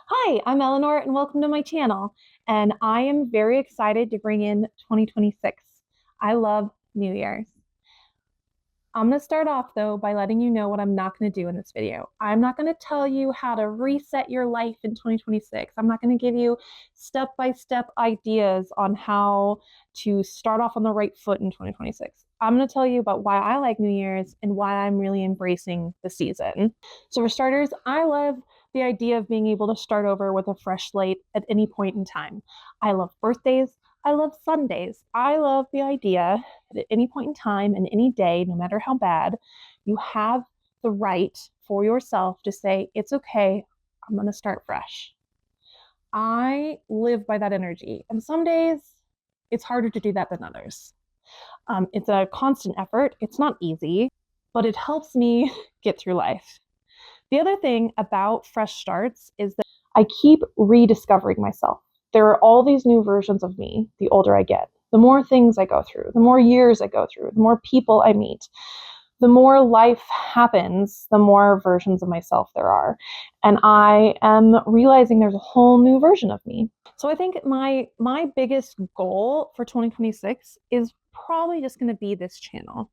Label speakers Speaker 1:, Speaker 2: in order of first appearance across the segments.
Speaker 1: Hi, I'm Eleanor and welcome to my channel. And I am very excited to bring in 2026. I love New Year's. I'm going to start off though by letting you know what I'm not going to do in this video. I'm not going to tell you how to reset your life in 2026. I'm not going to give you step-by-step ideas on how to start off on the right foot in 2026. I'm going to tell you about why I like New Year's and why I'm really embracing the season. So for starters, I love the idea of being able to start over with a fresh slate at any point in time. I love birthdays. I love Sundays. I love the idea that at any point in time and any day, no matter how bad, you have the right for yourself to say, it's okay, I'm going to start fresh. I live by that energy. And some days it's harder to do that than others. It's a constant effort. It's not easy, but it helps me get through life. The other thing about fresh starts is that I keep rediscovering myself. There are all these new versions of me the older I get. The more things I go through, the more years I go through, the more people I meet, the more life happens, the more versions of myself there are. And I am realizing there's a whole new version of me. So I think my biggest goal for 2026 is probably just going to be this channel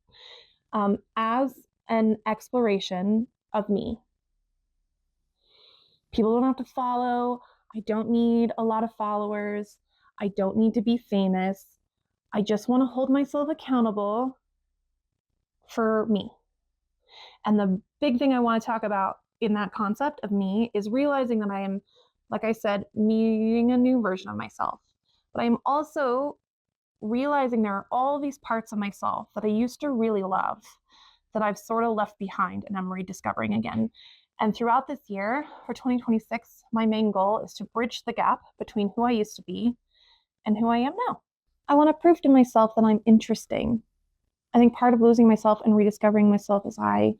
Speaker 1: as an exploration of me. People don't have to follow. I don't need a lot of followers. I don't need to be famous. I just want to hold myself accountable for me. And the big thing I want to talk about in that concept of me is realizing that I am, like I said, meeting a new version of myself. But I'm also realizing there are all these parts of myself that I used to really love that I've sort of left behind and I'm rediscovering again. And throughout this year, for 2026, my main goal is to bridge the gap between who I used to be and who I am now. I want to prove to myself that I'm interesting. I think part of losing myself and rediscovering myself is I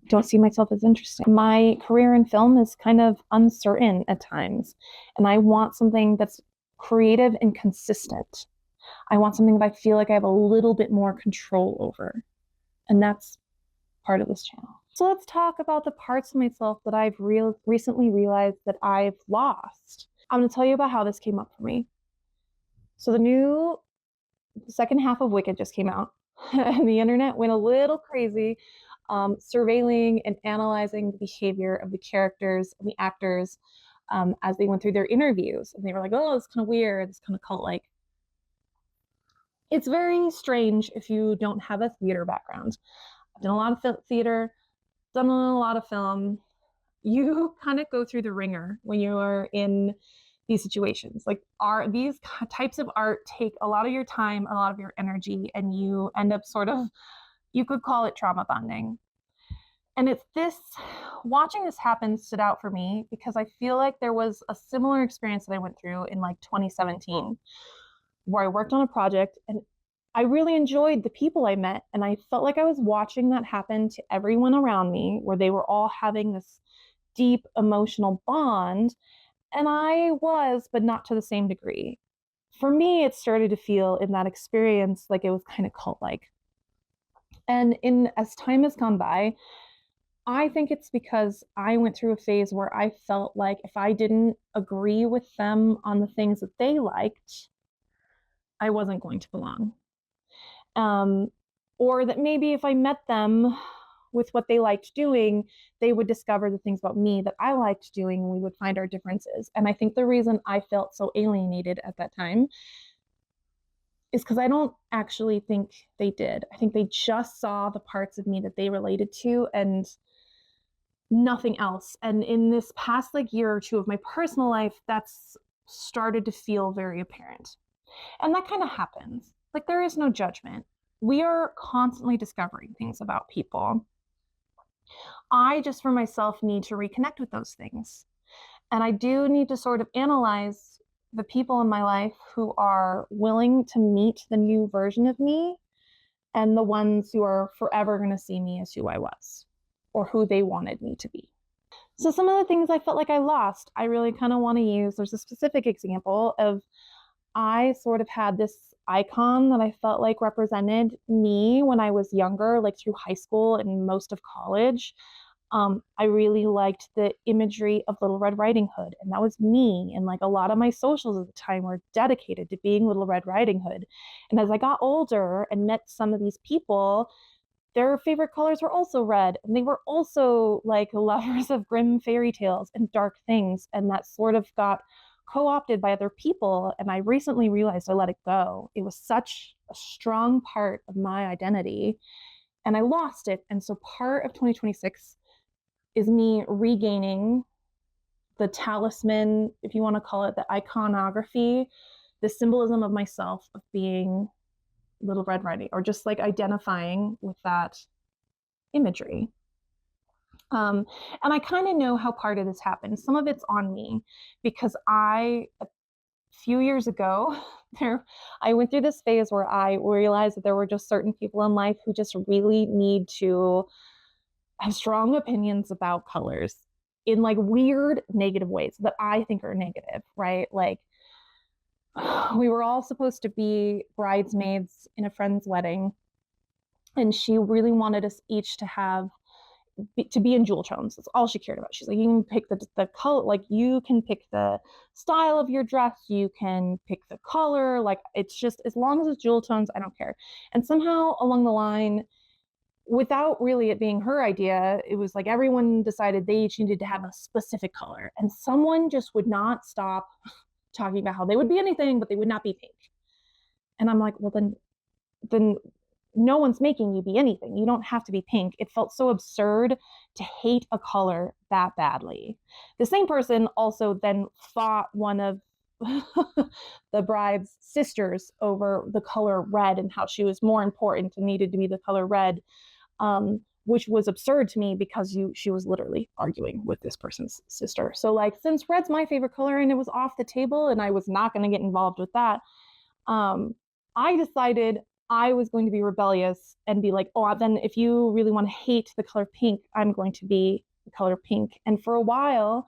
Speaker 1: don't see myself as interesting. My career in film is kind of uncertain at times, and I want something that's creative and consistent. I want something that I feel like I have a little bit more control over, and that's part of this channel. So let's talk about the parts of myself that I've recently realized that I've lost. I'm going to tell you about how this came up for me. So the second half of Wicked just came out, and the internet went a little crazy, surveilling and analyzing the behavior of the characters and the actors as they went through their interviews. And they were like, oh, it's kind of weird, it's kind of cult-like. It's very strange if you don't have a theater background. I've done a lot of theater, done a lot of film. You kind of go through the ringer when you are in these situations. Like, these types of art take a lot of your time, a lot of your energy, and you end up sort of, you could call it trauma bonding. And it's this, watching this happen stood out for me because I feel like there was a similar experience that I went through in like 2017 where I worked on a project and I really enjoyed the people I met. And I felt like I was watching that happen to everyone around me, where they were all having this deep emotional bond. And I was, but not to the same degree. For me, it started to feel in that experience like it was kind of cult-like. And as time has gone by, I think it's because I went through a phase where I felt like if I didn't agree with them on the things that they liked, I wasn't going to belong. Or that maybe if I met them with what they liked doing, they would discover the things about me that I liked doing and we would find our differences. And I think the reason I felt so alienated at that time is because I don't actually think they did. I think they just saw the parts of me that they related to and nothing else. And in this past like year or two of my personal life, that's started to feel very apparent. And that kind of happens. Like, there is no judgment. We are constantly discovering things about people. I just for myself need to reconnect with those things. And I do need to sort of analyze the people in my life who are willing to meet the new version of me and the ones who are forever going to see me as who I was or who they wanted me to be. So some of the things I felt like I lost, I really kind of want to use. There's a specific example of I sort of had this icon that I felt like represented me when I was younger, like through high school and most of college. I really liked the imagery of Little Red Riding Hood, and that was me. And like a lot of my socials at the time were dedicated to being Little Red Riding Hood. And as I got older and met some of these people, their favorite colors were also red, and they were also like lovers of grim fairy tales and dark things, and that sort of got co-opted by other people. And I recently realized I let it go. It was such a strong part of my identity, and I lost it. And so part of 2026 is me regaining the talisman, if you want to call it, the iconography, the symbolism of myself of being Little Red Riding, or just like identifying with that imagery. And I kind of know how part of this happened. Some of it's on me because a few years ago, I went through this phase where I realized that there were just certain people in life who just really need to have strong opinions about colors in like weird negative ways that I think are negative, right? Like we were all supposed to be bridesmaids in a friend's wedding, and she really wanted us each to be in jewel tones. That's all she cared about. She's like, you can pick the color, like you can pick the style of your dress, you can pick the color, like it's just as long as it's jewel tones, I don't care. And somehow along the line, without really it being her idea, it was like everyone decided they each needed to have a specific color, and someone just would not stop talking about how they would be anything, but they would not be pink. And I'm like, well, then no one's making you be anything. You don't have to be pink. It felt so absurd to hate a color that badly. The same person also then fought one of the bride's sisters over the color red and how she was more important and needed to be the color red, which was absurd to me because she was literally arguing with this person's sister. So like, since red's my favorite color and it was off the table and I was not going to get involved with that, I decided I was going to be rebellious and be like, oh, then if you really want to hate the color pink, I'm going to be the color pink. And for a while,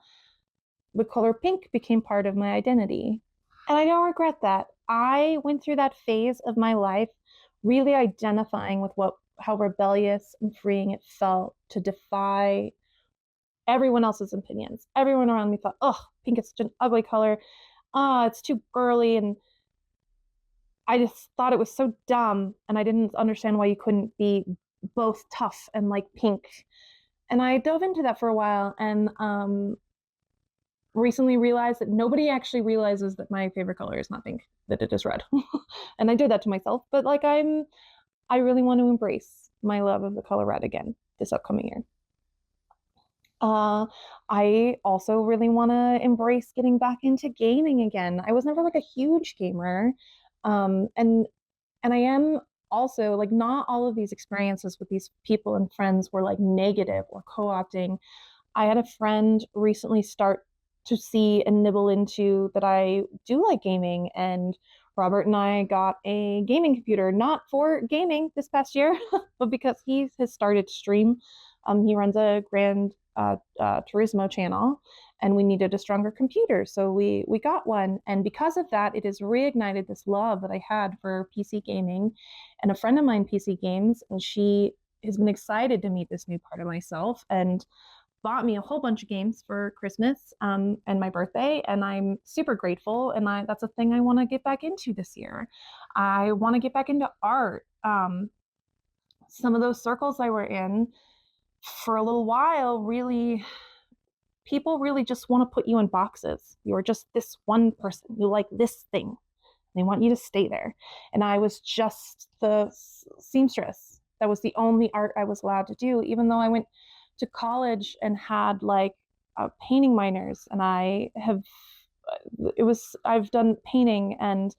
Speaker 1: the color pink became part of my identity. And I don't regret that. I went through that phase of my life really identifying with how rebellious and freeing it felt to defy everyone else's opinions. Everyone around me thought, oh, pink is such an ugly color. It's too girly. And I just thought it was so dumb, and I didn't understand why you couldn't be both tough and like pink. And I dove into that for a while, and recently realized that nobody actually realizes that my favorite color is not pink, that it is red. And I did that to myself, but like I really want to embrace my love of the color red again this upcoming year. I also really want to embrace getting back into gaming again. I was never like a huge gamer. And I am also like, not all of these experiences with these people and friends were like negative or co-opting. I had a friend recently start to see and nibble into that I do like gaming, and Robert and I got a gaming computer, not for gaming this past year, but because he has started to stream. He runs a Grand Turismo channel, and we needed a stronger computer, so we got one. And because of that, it has reignited this love that I had for PC gaming. And a friend of mine PC games, and she has been excited to meet this new part of myself and bought me a whole bunch of games for Christmas and my birthday, and I'm super grateful. And that's a thing I want to get back into this year. I want to get back into art. Some of those circles I were in for a little while, really, people really just want to put you in boxes. You're just this one person. You like this thing. They want you to stay there. And I was just the seamstress. That was the only art I was allowed to do, even though I went to college and had like painting minors. And I've done painting and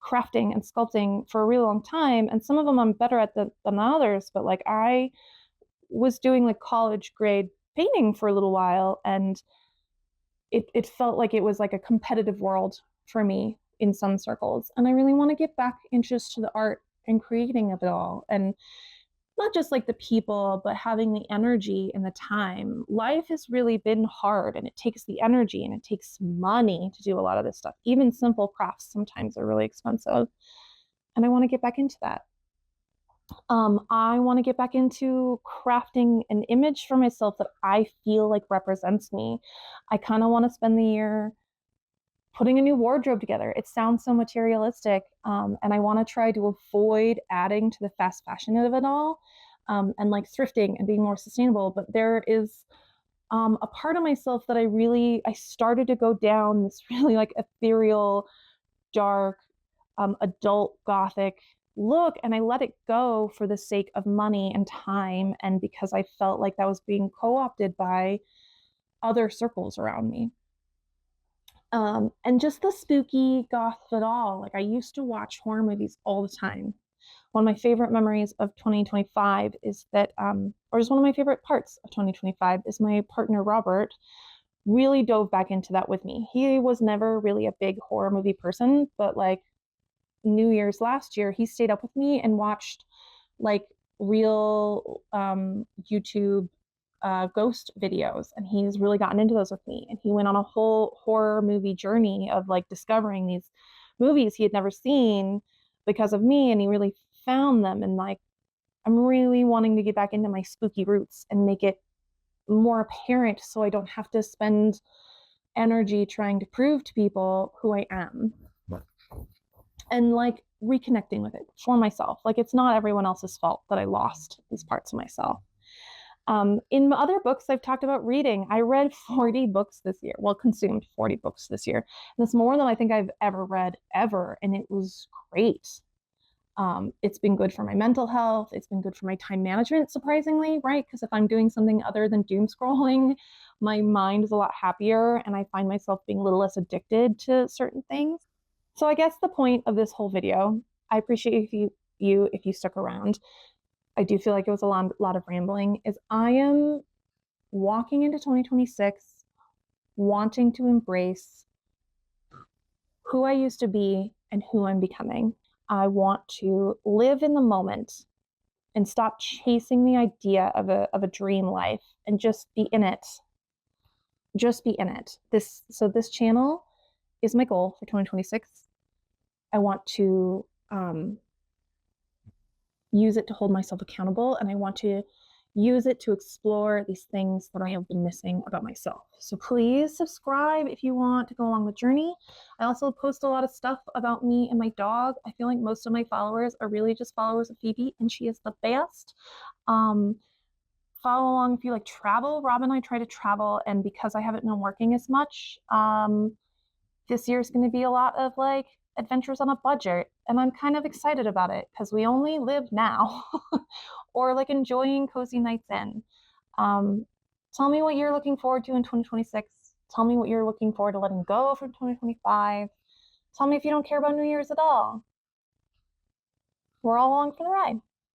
Speaker 1: crafting and sculpting for a really long time. And some of them I'm better at than others, but like I was doing like college grade painting for a little while, and it felt like it was like a competitive world for me in some circles. And I really want to get back interest to the art and creating of it all, and not just like the people, but having the energy and the time. Life has really been hard, and it takes the energy and it takes money to do a lot of this stuff. Even simple crafts sometimes are really expensive, and I want to get back into that. I want to get back into crafting an image for myself that I feel like represents me. I kind of want to spend the year putting a new wardrobe together. It sounds so materialistic, and I want to try to avoid adding to the fast fashion of it all, and like thrifting and being more sustainable. But there is a part of myself that I started to go down this really like ethereal, dark, adult gothic look, and I let it go for the sake of money and time, and because I felt like that was being co-opted by other circles around me. And just the spooky goth of it all. Like I used to watch horror movies all the time. One of my favorite memories of 2025 is that, or just one of my favorite parts of 2025 is my partner Robert really dove back into that with me. He was never really a big horror movie person, but like New Year's last year, he stayed up with me and watched like real YouTube ghost videos, and he's really gotten into those with me. And he went on a whole horror movie journey of like discovering these movies he had never seen because of me, and he really found them. And like, I'm really wanting to get back into my spooky roots and make it more apparent so I don't have to spend energy trying to prove to people who I am, and like reconnecting with it for myself. Like it's not everyone else's fault that I lost these parts of myself. In other books, I've talked about reading. I read 40 books this year. Well, consumed 40 books this year. And it's more than I think I've ever read ever. And it was great. It's been good for my mental health. It's been good for my time management, surprisingly, right? Because if I'm doing something other than doom scrolling, my mind is a lot happier and I find myself being a little less addicted to certain things. So I guess the point of this whole video, I appreciate if you stuck around. I do feel like it was a lot of rambling, is I am walking into 2026 wanting to embrace who I used to be and who I'm becoming. I want to live in the moment and stop chasing the idea of a dream life and just be in it. Just be in it. This channel is my goal for 2026. I want to use it to hold myself accountable, and I want to use it to explore these things that I have been missing about myself. So please subscribe if you want to go along the journey. I also post a lot of stuff about me and my dog. I feel like most of my followers are really just followers of Phoebe, and she is the best. Follow along if you like travel. Rob and I try to travel, and because I haven't been working as much, this year is going to be a lot of like adventures on a budget, and I'm kind of excited about it because we only live now. Or like enjoying cozy nights in. Tell me what you're looking forward to in 2026. Tell me what you're looking forward to letting go from 2025. Tell me if you don't care about New Year's at all. We're all along for the ride.